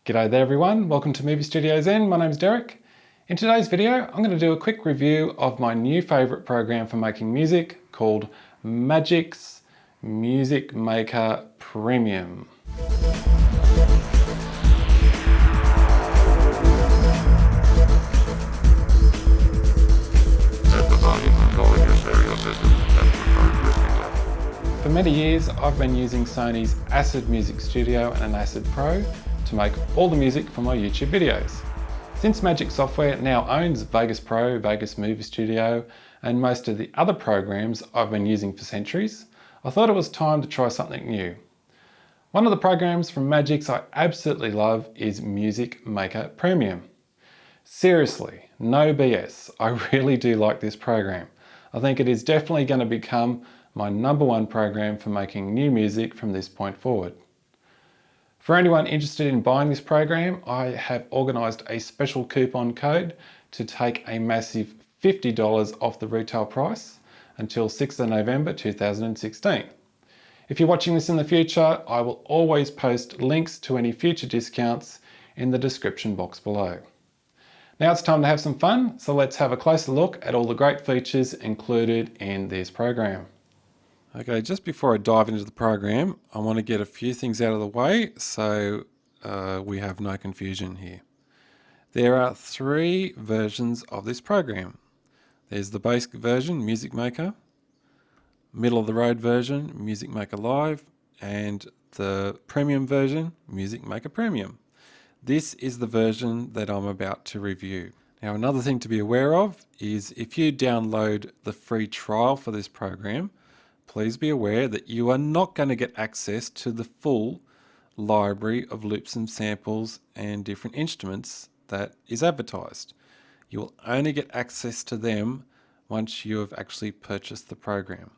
G'day there everyone, welcome to Movie Studio Zen, my name's Derek. In today's video I'm going to do a quick review of my new favourite program for making music called Magic's Music Maker Premium. For many years I've been using Sony's Acid Music Studio and Acid Pro to make all the music for my YouTube videos. Since Magic Software now owns Vegas Pro, Vegas Movie Studio and most of the other programs I've been using for centuries, I thought it was time to try something new. One of the programs from Magic's I absolutely love is Music Maker Premium. Seriously, no BS, I really do like this program. I think it is definitely going to become my #1 program for making new music from this point forward. For anyone interested in buying this program, I have organised a special coupon code to take a massive $50 off the retail price until 6th of November 2016. If you're watching this in the future, I will always post links to any future discounts in the description box below. Now it's time to have some fun, so let's have a closer look at all the great features included in this program. Okay, just before I dive into the program, I want to get a few things out of the way so we have no confusion here. There are 3 versions of this program. There's the basic version, Music Maker, middle of the road version, Music Maker Live, and the premium version, Music Maker Premium. This is the version that I'm about to review. Now another thing to be aware of is if you download the free trial for this program, please be aware that you are not going to get access to the full library of loops and samples and different instruments that is advertised. You will only get access to them once you have actually purchased the program.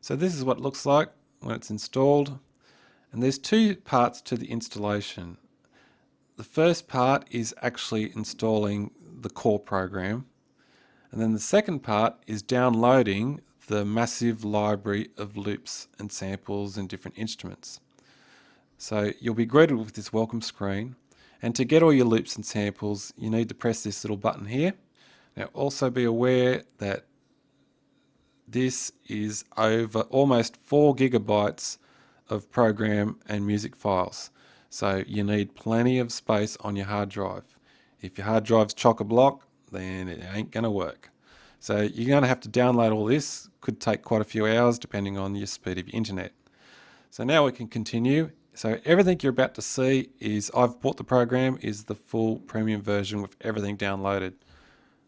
So this is what it looks like when it's installed, and there's 2 parts to the installation. The first part is actually installing the core program, and then the second part is downloading the massive library of loops and samples and different instruments. So you'll be greeted with this welcome screen, and to get all your loops and samples you need to press this little button here. Now also be aware that this is over almost 4 gigabytes of program and music files, so you need plenty of space on your hard drive. If your hard drive's chock-a-block, then it ain't gonna work. So you're going to have to download all this. Could take quite a few hours depending on your speed of your internet. So now we can continue. So everything you're about to see is I've bought the program is the full premium version with everything downloaded.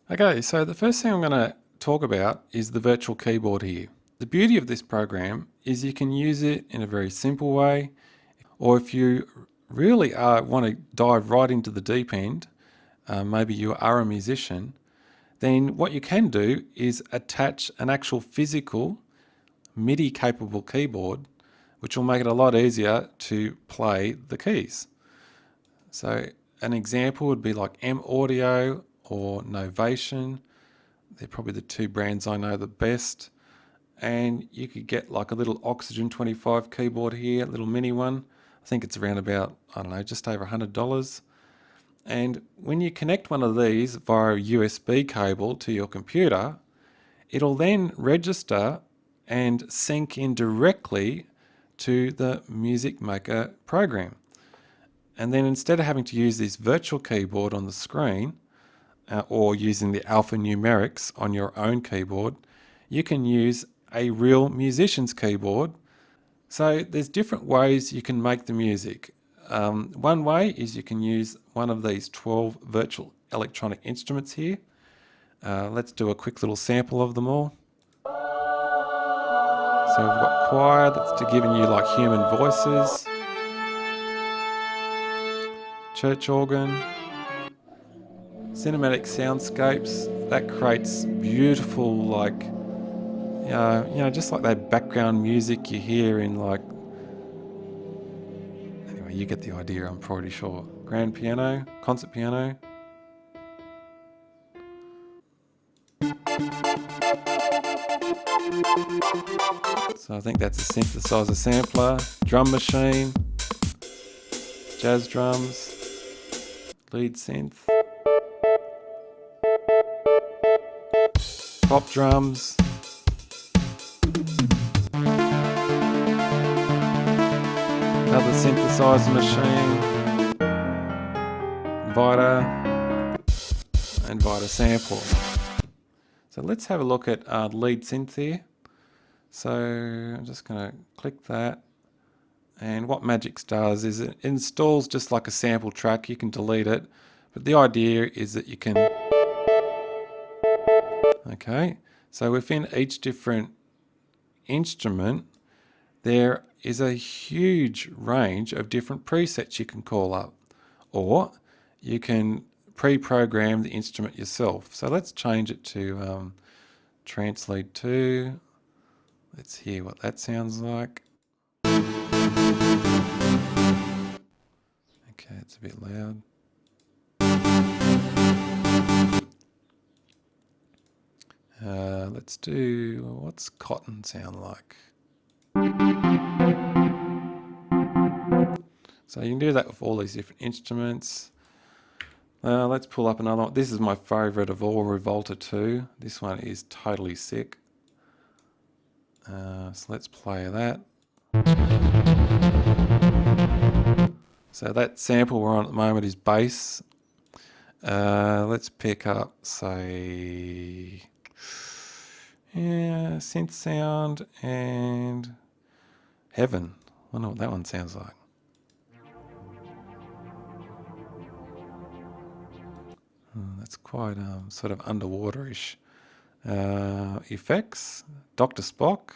Okay, so the first thing I'm going to talk about is the virtual keyboard here. The beauty of this program is you can use it in a very simple way, or if you really want to dive right into the deep end, maybe you are a musician, then what you can do is attach an actual physical MIDI capable keyboard, which will make it a lot easier to play the keys. So an example would be like M Audio or Novation. They're probably the 2 brands I know the best. And you could get like a little Oxygen 25 keyboard here, a little mini one. I think it's around about, I don't know, just over $100. And when you connect one of these via a USB cable to your computer, it'll then register and sync in directly to the Music Maker program. And then instead of having to use this virtual keyboard on the screen or using the alphanumerics on your own keyboard, you can use a real musician's keyboard. So there's different ways you can make the music. One way is you can use one of these 12 virtual electronic instruments here. Let's do a quick little sample of them all. So we've got choir, that's giving you like human voices. Church organ. Cinematic soundscapes, that creates beautiful like, just like that background music you hear in like, you get the idea, I'm pretty sure. Grand piano, concert piano. So I think that's a synthesizer sampler, drum machine, jazz drums. lead synth, pop drums, another synthesizer machine, Vita, and Vita sample. So let's have a look at lead synth here. So I'm just going to click that. And what Magix does is it installs just like a sample track. You can delete it, but the idea is that you can, okay, so within each different instrument there is a huge range of different presets you can call up, or you can pre-program the instrument yourself. So let's change it to Translead 2. Let's hear what that sounds like. Okay, it's a bit loud. Let's do, what's cotton sound like? So you can do that with all these different instruments. Let's pull up another one. This is my favorite of all, Revolta 2. This one is totally sick. So let's play that. So that sample we're on at the moment is bass. Let's pick up, say, synth sound and Heaven. I wonder what that one sounds like. That's quite sort of underwaterish. Effects, Dr. Spock.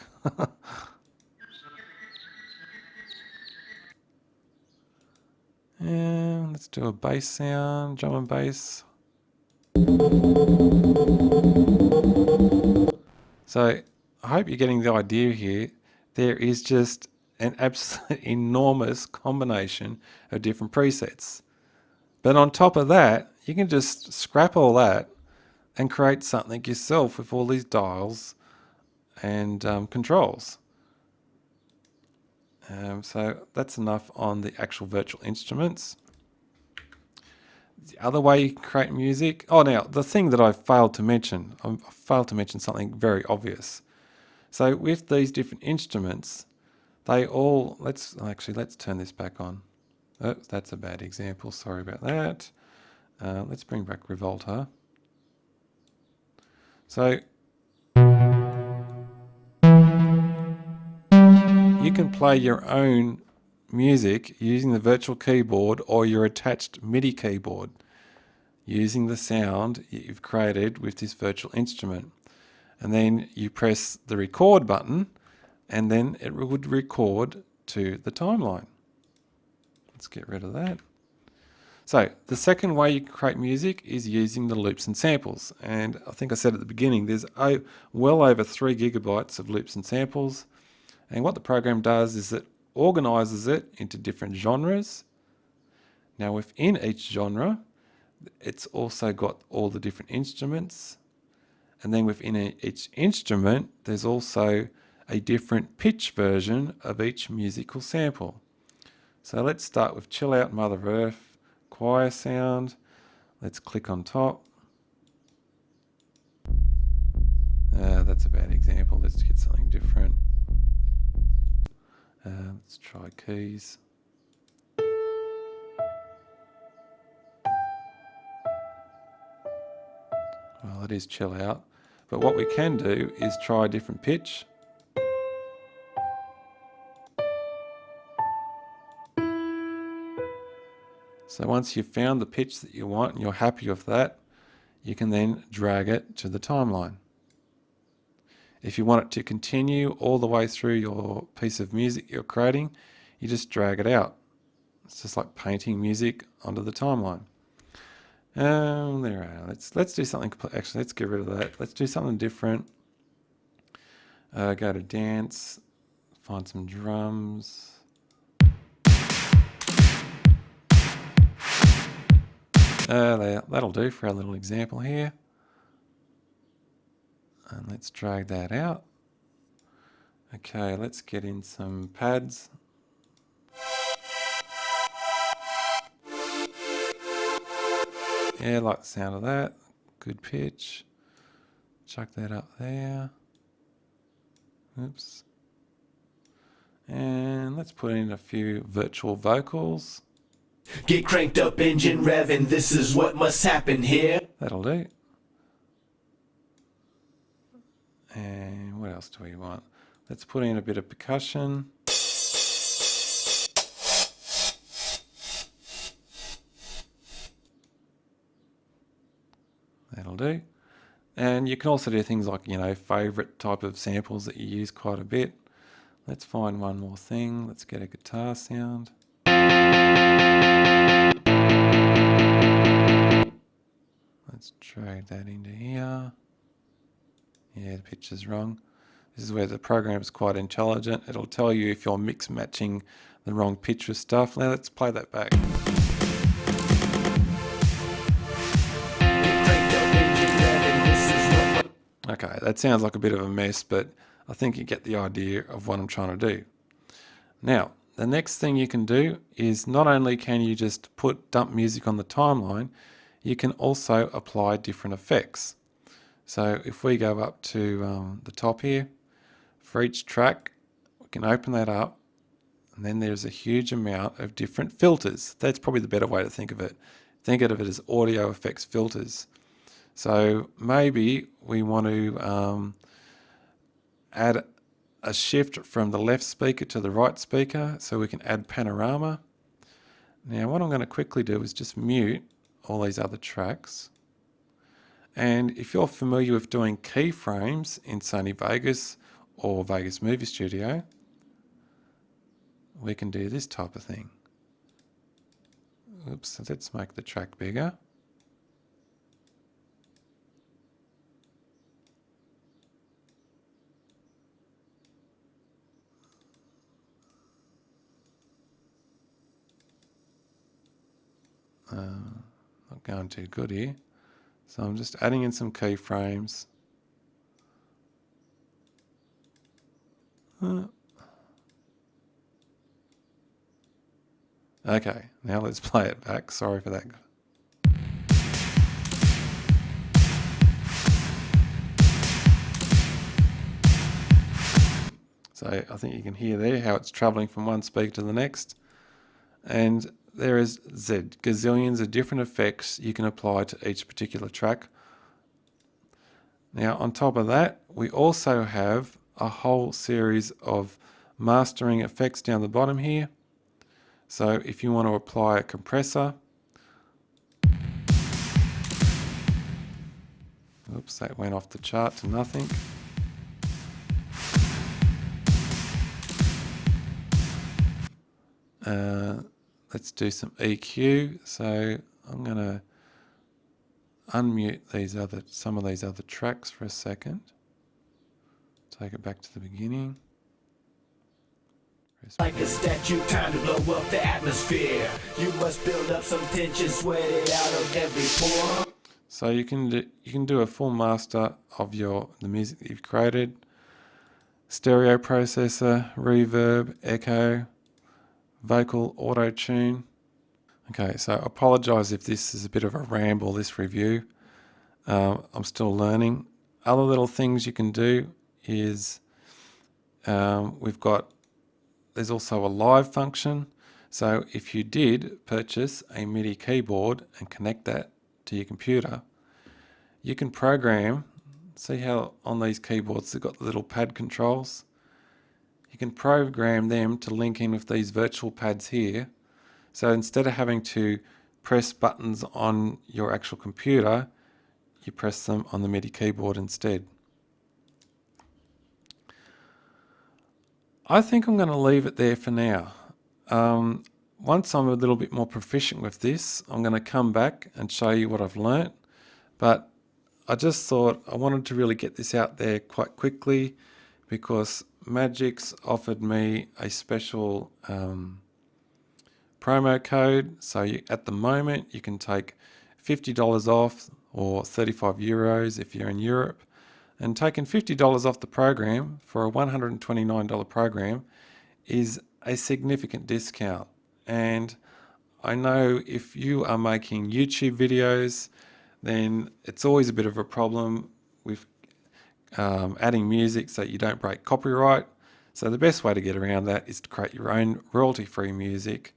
And let's do a bass sound, drum and bass. So I hope you're getting the idea here. There is just an absolute enormous combination of different presets. But on top of that, you can just scrap all that and create something yourself with all these dials and controls. So that's enough on the actual virtual instruments. The other way you can create music. Oh, now the thing that I failed to mention something very obvious. So with these different instruments, they all, let's turn this back on. Oops, that's a bad example. Sorry about that. Let's bring back Revolta. So you can play your own music using the virtual keyboard or your attached MIDI keyboard using the sound you've created with this virtual instrument. And then you press the record button and then it would record to the timeline. Let's get rid of that. So the second way you can create music is using the loops and samples. And I think I said at the beginning, there's well over 3 gigabytes of loops and samples. And what the program does is it organizes it into different genres. Now within each genre, it's also got all the different instruments. And then within each instrument, there's also a different pitch version of each musical sample. So let's start with Chill Out Mother Earth, choir sound. Let's click on top. That's a bad example. Let's get something different. Let's try keys. Well, it is Chill Out. But what we can do is try a different pitch. So once you've found the pitch that you want and you're happy with that, you can then drag it to the timeline. If you want it to continue all the way through your piece of music you're creating, you just drag it out. It's just like painting music onto the timeline. There we are. Let's do something. Actually, let's get rid of that. Let's do something different. Go to dance, find some drums. That'll do for our little example here. And let's drag that out. Okay, let's get in some pads. Yeah, I like the sound of that. Good pitch. Chuck that up there. Oops. And let's put in a few virtual vocals. Get cranked up, engine revving, this is what must happen here. That'll do. And what else do we want? Let's put in a bit of percussion. That'll do. And you can also do things like, favorite type of samples that you use quite a bit. Let's find one more thing. Let's get a guitar sound. Let's drag that into here. Yeah, the pitch is wrong. This is where the program is quite intelligent. It'll tell you if you're mix matching the wrong pitch with stuff. Now let's play that back. Okay, that sounds like a bit of a mess, but I think you get the idea of what I'm trying to do. Now, the next thing you can do is not only can you just dump music on the timeline, you can also apply different effects. So if we go up to the top here, for each track, we can open that up, and then there's a huge amount of different filters. That's probably the better way to think of it. Think of it as audio effects filters. So maybe we want to add a shift from the left speaker to the right speaker, so we can add panorama. Now what I'm going to quickly do is just mute all these other tracks. And if you're familiar with doing keyframes in Sony Vegas or Vegas Movie Studio, we can do this type of thing. Oops, let's make the track bigger. Not going too good here. So I'm just adding in some keyframes. Okay, now let's play it back. Sorry for that. So I think you can hear there how it's traveling from one speaker to the next. And there is gazillions of different effects you can apply to each particular track. Now on top of that, we also have a whole series of mastering effects down the bottom here. So if you want to apply a compressor, oops, that went off the chart to nothing. Let's do some EQ. So I'm going to unmute some of these other tracks for a second. Take it back to the beginning. Like a statue, time to blow up the atmosphere. You must build up some tension, sweat it out of every pore. So you can do a full master of the music that you've created. Stereo processor, reverb, echo, vocal auto tune. Okay, so I apologize if this is a bit of a ramble, this review. I'm still learning. Other little things you can do is there's also a live function. So if you did purchase a MIDI keyboard and connect that to your computer, you can program, see how on these keyboards they've got the little pad controls? You can program them to link in with these virtual pads here. So instead of having to press buttons on your actual computer, you press them on the MIDI keyboard instead. I think I'm going to leave it there for now. Once I'm a little bit more proficient with this, I'm going to come back and show you what I've learnt. But I just thought I wanted to really get this out there quite quickly because Magix offered me a special promo code. So at the moment you can take $50 off or 35 euros if you're in Europe. And taking $50 off the program for a $129 program is a significant discount. And I know if you are making YouTube videos, then it's always a bit of a problem with adding music so you don't break copyright. So the best way to get around that is to create your own royalty-free music